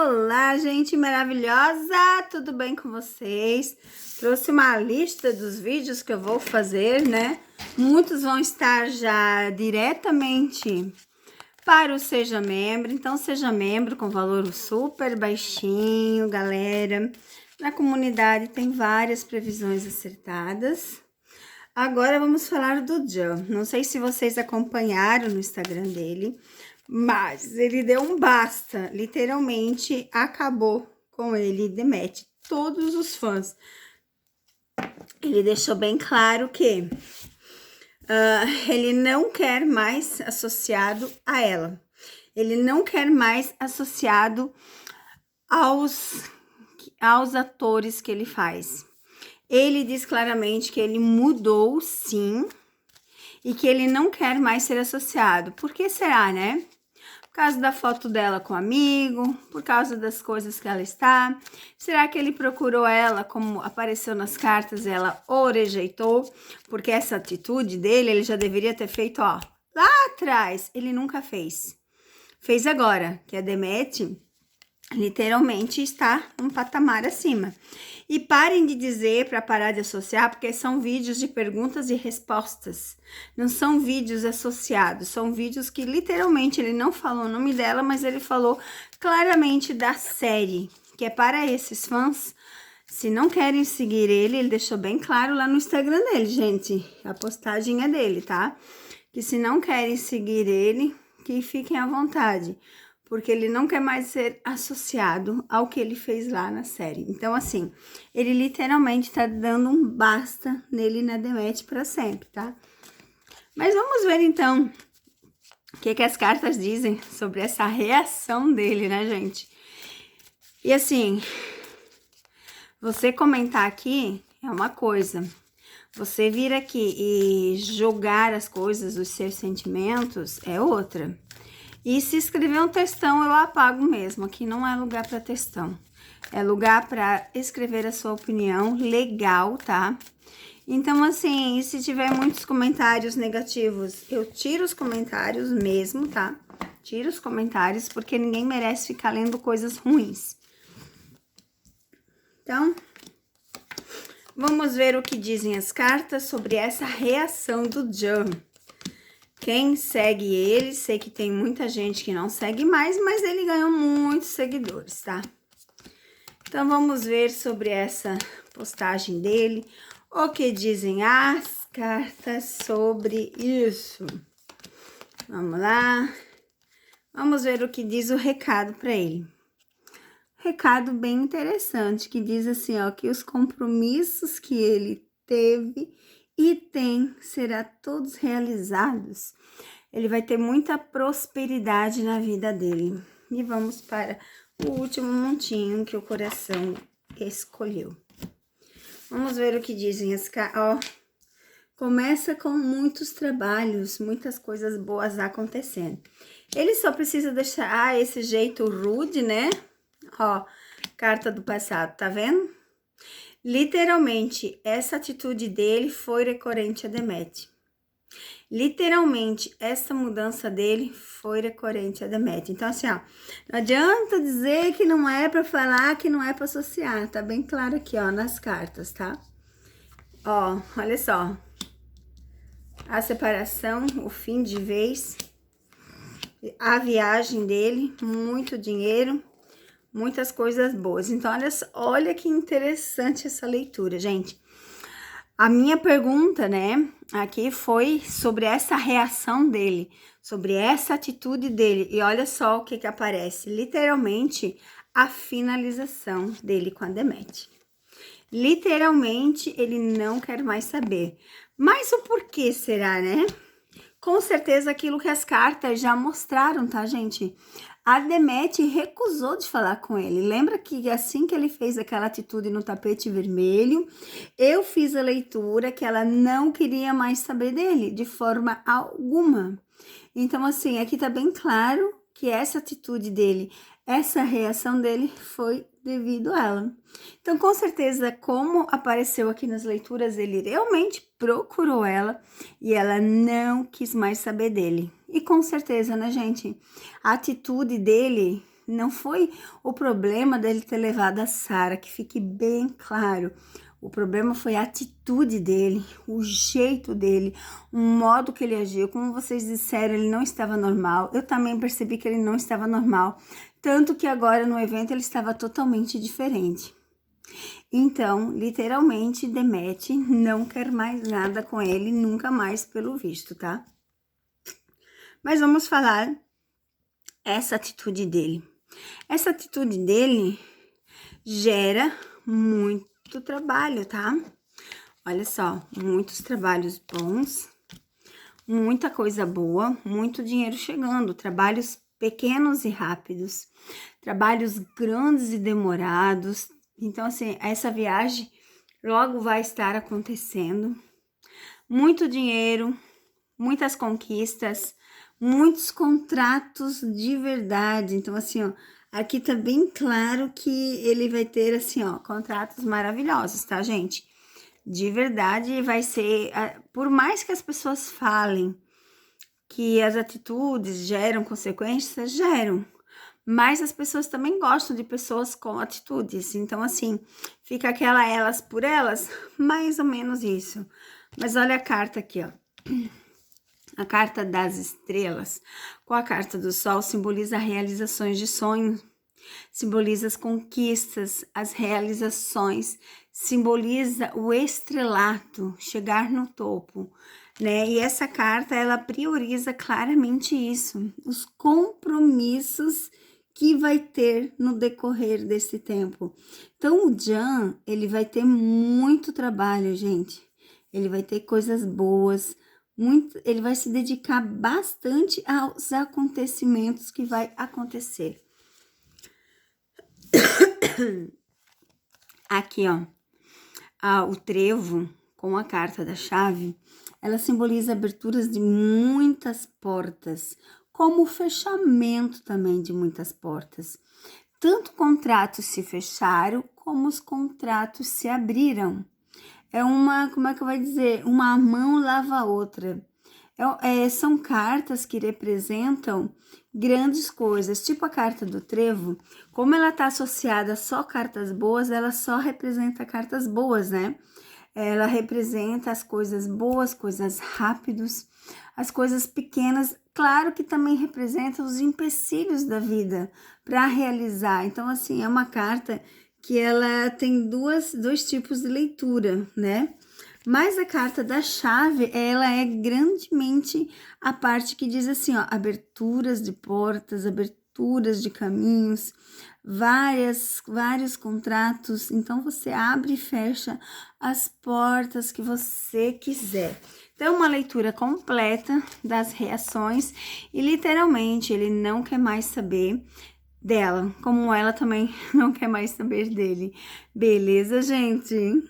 Olá, gente maravilhosa! Tudo bem com vocês? Trouxe uma lista dos vídeos que eu vou fazer, né? Muitos vão estar já diretamente para o Seja Membro. Então, seja membro com valor super baixinho, galera. Na comunidade tem várias previsões acertadas. Agora vamos falar do John. Não sei se vocês acompanharam no Instagram dele, mas ele deu um basta, literalmente acabou com ele, demete todos os fãs. Ele deixou bem claro que ele não quer mais associado a ela. Ele não quer mais associado aos atores que ele faz. Ele diz claramente que ele mudou, sim, e que ele não quer mais ser associado. Por que será, né? Por causa da foto dela com o amigo, por causa das coisas que ela está. Será que ele procurou ela, como apareceu nas cartas, ela o rejeitou? Porque essa atitude dele, ele já deveria ter feito, ó, lá atrás. Ele nunca fez. Fez agora, que a Demet literalmente está um patamar acima. E parem de dizer para parar de associar, porque são vídeos de perguntas e respostas. Não são vídeos associados, são vídeos que literalmente ele não falou o nome dela, mas ele falou claramente da série, que é para esses fãs. Se não querem seguir ele, ele deixou bem claro lá no Instagram dele, gente. A postagem é dele, tá? Que se não querem seguir ele, que fiquem à vontade, porque ele não quer mais ser associado ao que ele fez lá na série. Então, assim, ele literalmente tá dando um basta nele e na Demet para sempre, tá? Mas vamos ver, então, o que as cartas dizem sobre essa reação dele, né, gente? E, assim, você comentar aqui é uma coisa. Você vir aqui e jogar as coisas, os seus sentimentos, é outra. E se escrever um textão, eu apago mesmo. Aqui não é lugar para textão. É lugar para escrever a sua opinião legal, tá? Então, assim, e se tiver muitos comentários negativos, eu tiro os comentários mesmo, tá? Tiro os comentários, porque ninguém merece ficar lendo coisas ruins. Então, vamos ver o que dizem as cartas sobre essa reação do John. Quem segue ele, sei que tem muita gente que não segue mais, mas ele ganhou muitos seguidores, tá? Então, vamos ver sobre essa postagem dele, o que dizem as cartas sobre isso. Vamos lá. Vamos ver o que diz o recado para ele. Recado bem interessante, que diz assim, ó, que os compromissos que ele teve e tem, será todos realizados. Ele vai ter muita prosperidade na vida dele. E vamos para o último montinho que o coração escolheu. Vamos ver o que dizem as cartas. Ó, começa com muitos trabalhos, muitas coisas boas acontecendo. Ele só precisa deixar esse jeito rude, né? Ó, carta do passado, tá vendo? Literalmente, essa atitude dele foi recorrente a Demet. Literalmente, essa mudança dele foi recorrente a Demet. Então, assim, ó, não adianta dizer que não é para falar, que não é para associar. Tá bem claro aqui, ó, nas cartas, tá? Ó, olha só. A separação, o fim de vez, a viagem dele, muito dinheiro, muitas coisas boas. Então, olha que interessante essa leitura, gente. A minha pergunta, né, aqui foi sobre essa reação dele, sobre essa atitude dele. E olha só o que aparece. Literalmente, a finalização dele com a Demet. Literalmente, ele não quer mais saber. Mas o porquê será, né? Com certeza aquilo que as cartas já mostraram, tá, gente? A Demet recusou de falar com ele. Lembra que assim que ele fez aquela atitude no tapete vermelho, eu fiz a leitura que ela não queria mais saber dele, de forma alguma. Então, assim, aqui tá bem claro que essa atitude dele, essa reação dele foi devido a ela. Então, com certeza, como apareceu aqui nas leituras, ele realmente procurou ela e ela não quis mais saber dele. E com certeza, né, gente? A atitude dele Não foi o problema dele ter levado a Sara, que fique bem claro. O problema foi a atitude dele, o jeito dele, o modo que ele agiu. Como vocês disseram, ele não estava normal. Eu também percebi que ele não estava normal. Tanto que agora no evento ele estava totalmente diferente. Então, literalmente, Deméter não quer mais nada com ele, nunca mais, pelo visto, tá? Mas vamos falar essa atitude dele. Essa atitude dele gera muito trabalho, tá? Olha só, muitos trabalhos bons, muita coisa boa, muito dinheiro chegando, trabalhos pequenos e rápidos, trabalhos grandes e demorados. Então, assim, essa viagem logo vai estar acontecendo. Muito dinheiro, muitas conquistas, muitos contratos de verdade. Então, assim, ó, aqui tá bem claro que ele vai ter, assim, ó, contratos maravilhosos, tá, gente? De verdade, vai ser, por mais que as pessoas falem que as atitudes geram consequências, geram. Mas as pessoas também gostam de pessoas com atitudes. Então, assim, fica aquela elas por elas, mais ou menos isso. Mas olha a carta aqui, ó. A carta das estrelas, com a carta do sol, simboliza realizações de sonhos, simboliza as conquistas, as realizações, simboliza o estrelato, chegar no topo, né? E essa carta, ela prioriza claramente isso, os compromissos que vai ter no decorrer desse tempo. Então, o Jan, ele vai ter muito trabalho, gente. Ele vai ter coisas boas, ele vai se dedicar bastante aos acontecimentos que vai acontecer. Aqui, ó, o trevo com a carta da chave, ela simboliza aberturas de muitas portas, como o fechamento também de muitas portas. Tanto contratos se fecharam, como os contratos se abriram. É uma, como é que eu vou dizer? Uma mão lava a outra. São cartas que representam grandes coisas, tipo a carta do trevo. Como ela está associada só a cartas boas, ela só representa cartas boas, né? Ela representa as coisas boas, coisas rápidas, as coisas pequenas. Claro que também representa os empecilhos da vida para realizar. Então, assim, é uma carta que ela tem dois tipos de leitura, né? Mas a carta da chave, ela é grandemente a parte que diz assim, ó, aberturas de portas, aberturas de caminhos, vários contratos. Então, você abre e fecha as portas que você quiser. Então, uma leitura completa das reações e, literalmente, ele não quer mais saber dela, como ela também não quer mais saber dele. Beleza, gente?